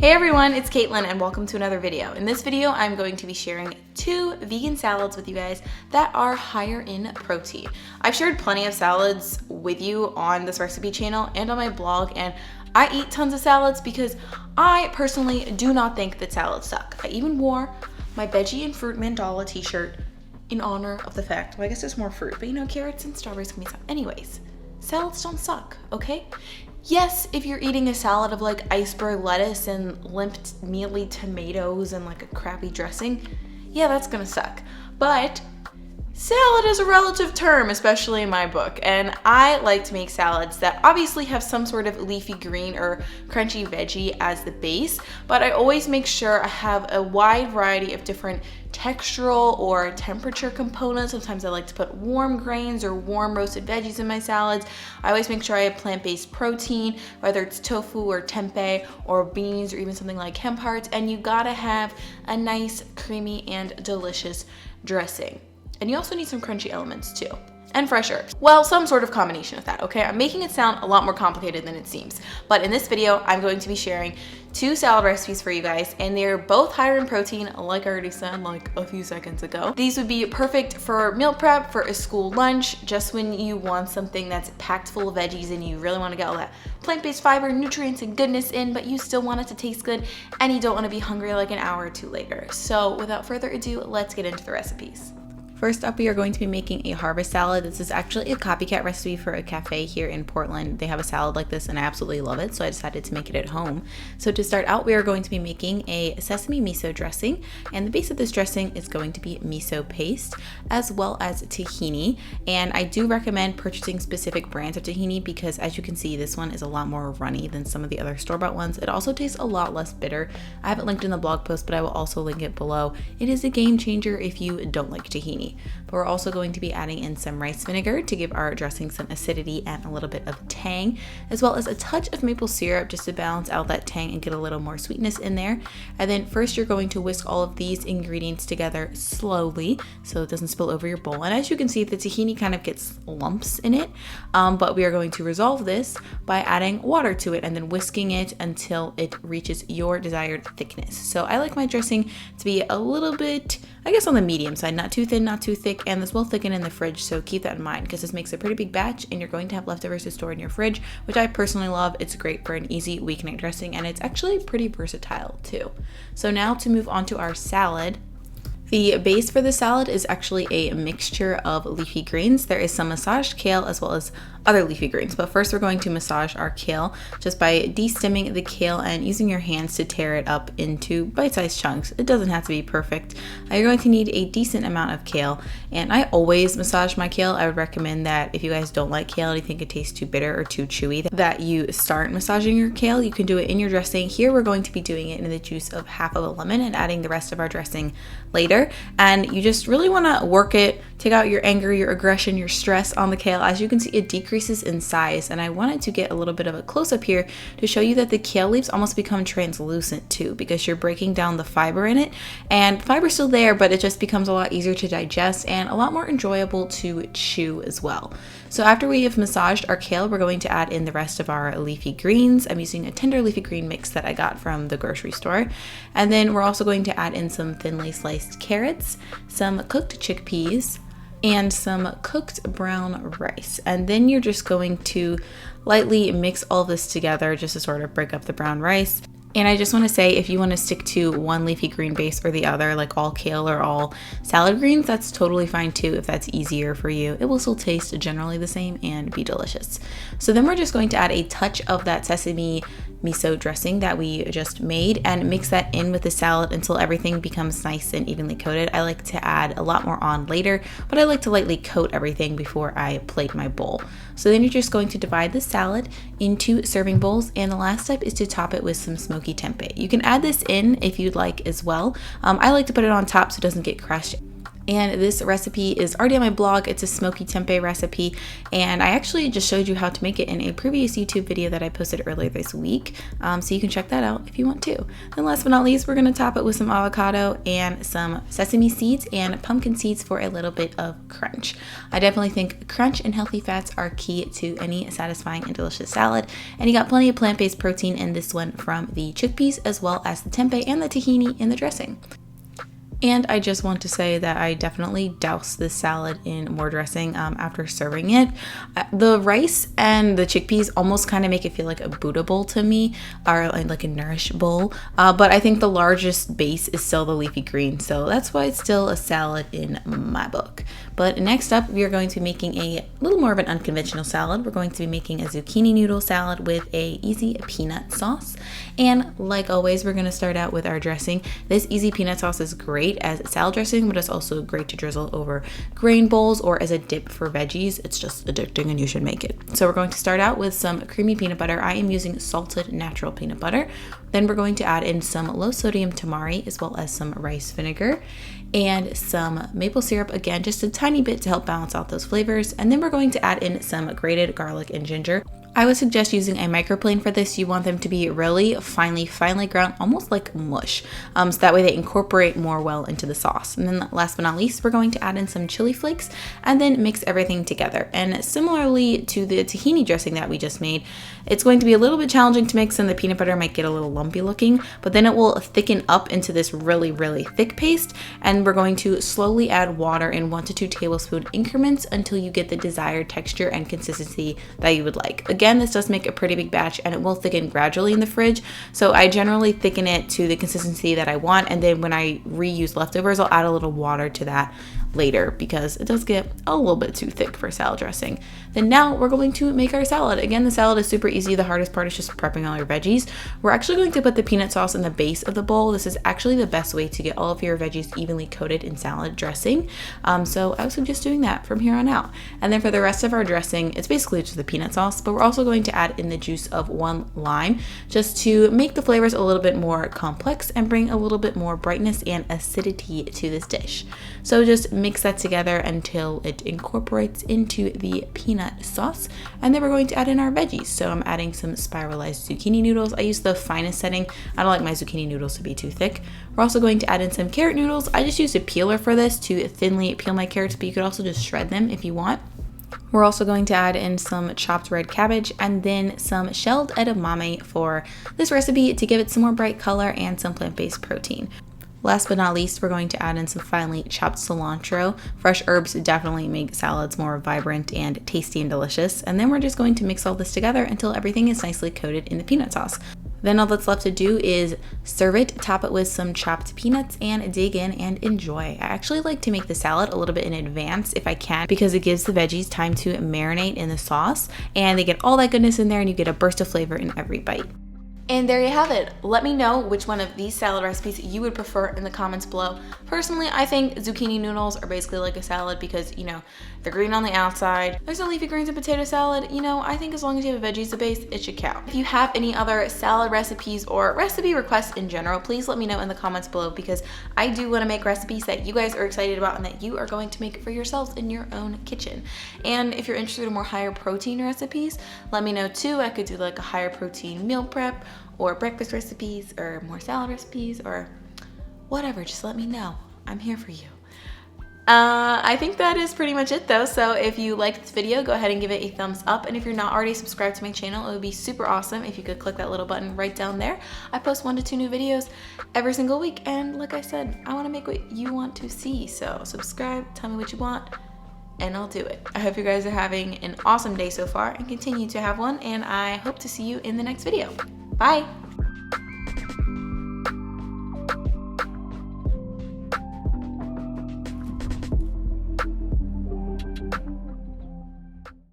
Hey everyone, it's Caitlin and welcome to another video. In this video, I'm going to be sharing 2 vegan salads with you guys that are higher in protein. I've shared plenty of salads with you on this recipe channel and on my blog, and I eat tons of salads because I personally do not think that salads suck. I even wore my veggie and fruit mandala t-shirt in honor of the fact, well, I guess there's more fruit, but you know, carrots and strawberries can be some. Anyways, salads don't suck, okay? Yes, if you're eating a salad of like iceberg lettuce and limp mealy tomatoes and like a crappy dressing, yeah, that's gonna suck. But salad is a relative term, especially in my book, and I like to make salads that obviously have some sort of leafy green or crunchy veggie as the base, but I always make sure I have a wide variety of different textural or temperature components. Sometimes I like to put warm grains or warm roasted veggies in my salads. I always make sure I have plant-based protein, whether it's tofu or tempeh or beans or even something like hemp hearts, and you gotta have a nice, creamy, and delicious dressing. And you also need some crunchy elements too. And fresh herbs. Well, some sort of combination of that, okay? I'm making it sound a lot more complicated than it seems. But in this video, I'm going to be sharing 2 salad recipes for you guys, and they're both higher in protein, like I already said like a few seconds ago. These would be perfect for meal prep, for a school lunch, just when you want something that's packed full of veggies and you really want to get all that plant-based fiber, nutrients, and goodness in, but you still want it to taste good and you don't want to be hungry like an hour or 2 later. So without further ado, let's get into the recipes. First up, we are going to be making a harvest salad. This is actually a copycat recipe for a cafe here in Portland. They have a salad like this and I absolutely love it, so I decided to make it at home. So to start out, we are going to be making a sesame miso dressing, and the base of this dressing is going to be miso paste as well as tahini. And I do recommend purchasing specific brands of tahini because, as you can see, this one is a lot more runny than some of the other store-bought ones. It also tastes a lot less bitter. I have it linked in the blog post, but I will also link it below. It is a game changer if you don't like tahini. But we're also going to be adding in some rice vinegar to give our dressing some acidity and a little bit of tang, as well as a touch of maple syrup just to balance out that tang and get a little more sweetness in there. And then first you're going to whisk all of these ingredients together slowly so it doesn't spill over your bowl. And as you can see, the tahini kind of gets lumps in it, but we are going to resolve this by adding water to it and then whisking it until it reaches your desired thickness. So I like my dressing to be a little bit, I guess, on the medium side, not too thin, not too thick, and this will thicken in the fridge, so keep that in mind because this makes a pretty big batch and you're going to have leftovers to store in your fridge, which I personally love. It's great for an easy weeknight dressing and it's actually pretty versatile too. So now to move on to our salad. The base for the salad is actually a mixture of leafy greens. There is some massaged kale as well as other leafy greens, but first we're going to massage our kale just by de-stemming the kale and using your hands to tear it up into bite-sized chunks. It doesn't have to be perfect. You're going to need a decent amount of kale, and I always massage my kale. I would recommend that if you guys don't like kale and you think it tastes too bitter or too chewy, that you start massaging your kale. You can do it in your dressing. Here we're going to be doing it in the juice of half of a lemon and adding the rest of our dressing later. And you just really want to work it, take out your anger, your aggression, your stress on the kale. As you can see, it decreases in size, and I wanted to get a little bit of a close-up here to show you that the kale leaves almost become translucent too, because you're breaking down the fiber in it, and the fiber's still there, but it just becomes a lot easier to digest and a lot more enjoyable to chew as well. So after we have massaged our kale, we're going to add in the rest of our leafy greens. I'm using a tender leafy green mix that I got from the grocery store. And then we're also going to add in some thinly sliced carrots, some cooked chickpeas, and some cooked brown rice. And then you're just going to lightly mix all this together just to sort of break up the brown rice. And I just want to say, if you want to stick to one leafy green base or the other, like all kale or all salad greens, that's totally fine too if that's easier for you. It will still taste generally the same and be delicious. So then we're just going to add a touch of that sesame miso dressing that we just made and mix that in with the salad until everything becomes nice and evenly coated. I like to add a lot more on later, but I like to lightly coat everything before I plate my bowl. So then you're just going to divide the salad into serving bowls, and the last step is to top it with some smoky tempeh. You can add this in if you'd like as well. I like to put it on top so it doesn't get crushed. And this recipe is already on my blog. It's a smoky tempeh recipe, and I actually just showed you how to make it in a previous YouTube video that I posted earlier this week, so you can check that out if you want to. Then last but not least, we're going to top it with some avocado and some sesame seeds and pumpkin seeds for a little bit of crunch. I definitely think crunch and healthy fats are key to any satisfying and delicious salad, and you got plenty of plant-based protein in this one from the chickpeas as well as the tempeh and the tahini in the dressing. And I just want to say that I definitely douse this salad in more dressing after serving it. The rice and the chickpeas almost kind of make it feel like a Buddha bowl to me, or like a Nourish bowl. But I think the largest base is still the leafy green, so that's why it's still a salad in my book. But next up, we are going to be making a little more of an unconventional salad. We're going to be making a zucchini noodle salad with a easy peanut sauce. And like always, we're going to start out with our dressing. This easy peanut sauce is great as salad dressing, but it's also great to drizzle over grain bowls or as a dip for veggies. It's just addicting and you should make it. So we're going to start out with some creamy peanut butter. I am using salted natural peanut butter. Then we're going to add in some low sodium tamari as well as some rice vinegar and some maple syrup, again just a tiny bit to help balance out those flavors. And then we're going to add in some grated garlic and ginger. I would suggest using a microplane for this. You want them to be really finely ground, almost like mush, so that way they incorporate more well into the sauce. And then last but not least, we're going to add in some chili flakes and then mix everything together. And similarly to the tahini dressing that we just made, it's going to be a little bit challenging to mix and the peanut butter might get a little lumpy looking, but then it will thicken up into this really thick paste. And we're going to slowly add water in 1 to 2 tablespoon increments until you get the desired texture and consistency that you would like. Again, this does make a pretty big batch and it will thicken gradually in the fridge. So I generally thicken it to the consistency that I want. And then when I reuse leftovers, I'll add a little water to that later because it does get a little bit too thick for salad dressing. Then now we're going to make our salad. Again, the salad is super easy. The hardest part is just prepping all your veggies. We're actually going to put the peanut sauce in the base of the bowl. This is actually the best way to get all of your veggies evenly coated in salad dressing. So I would suggest doing that from here on out. And then for the rest of our dressing, it's basically just the peanut sauce, but we're also going to add in the juice of 1 lime just to make the flavors a little bit more complex and bring a little bit more brightness and acidity to this dish. So just mix that together until it incorporates into the peanut sauce. And then we're going to add in our veggies. So I'm adding some spiralized zucchini noodles. I use the finest setting. I don't like my zucchini noodles to be too thick. We're also going to add in some carrot noodles. I just used a peeler for this to thinly peel my carrots, but you could also just shred them if you want. We're also going to add in some chopped red cabbage and then some shelled edamame for this recipe to give it some more bright color and some plant-based protein. Last but not least, we're going to add in some finely chopped cilantro. Fresh herbs definitely make salads more vibrant and tasty and delicious. And then we're just going to mix all this together until everything is nicely coated in the peanut sauce. Then all that's left to do is serve it, top it with some chopped peanuts, and dig in and enjoy. I actually like to make the salad a little bit in advance if I can because it gives the veggies time to marinate in the sauce and they get all that goodness in there and you get a burst of flavor in every bite. And there you have it. Let me know which one of these salad recipes you would prefer in the comments below. Personally, I think zucchini noodles are basically like a salad because, you know, they're green on the outside. There's a leafy greens and potato salad. You know, I think as long as you have a veggies base, it should count. If you have any other salad recipes or recipe requests in general, please let me know in the comments below because I do want to make recipes that you guys are excited about and that you are going to make for yourselves in your own kitchen. And if you're interested in more higher protein recipes, let me know too. I could do like a higher protein meal prep or breakfast recipes or more salad recipes or whatever. Just let me know. I'm here for you. I think that is pretty much it though. So if you liked this video, go ahead and give it a thumbs up. And if you're not already subscribed to my channel, it would be super awesome if you could click that little button right down there. I post 1 to 2 new videos every single week. And like I said, I want to make what you want to see. So subscribe, tell me what you want, and I'll do it. I hope you guys are having an awesome day so far and continue to have one. And I hope to see you in the next video. Bye.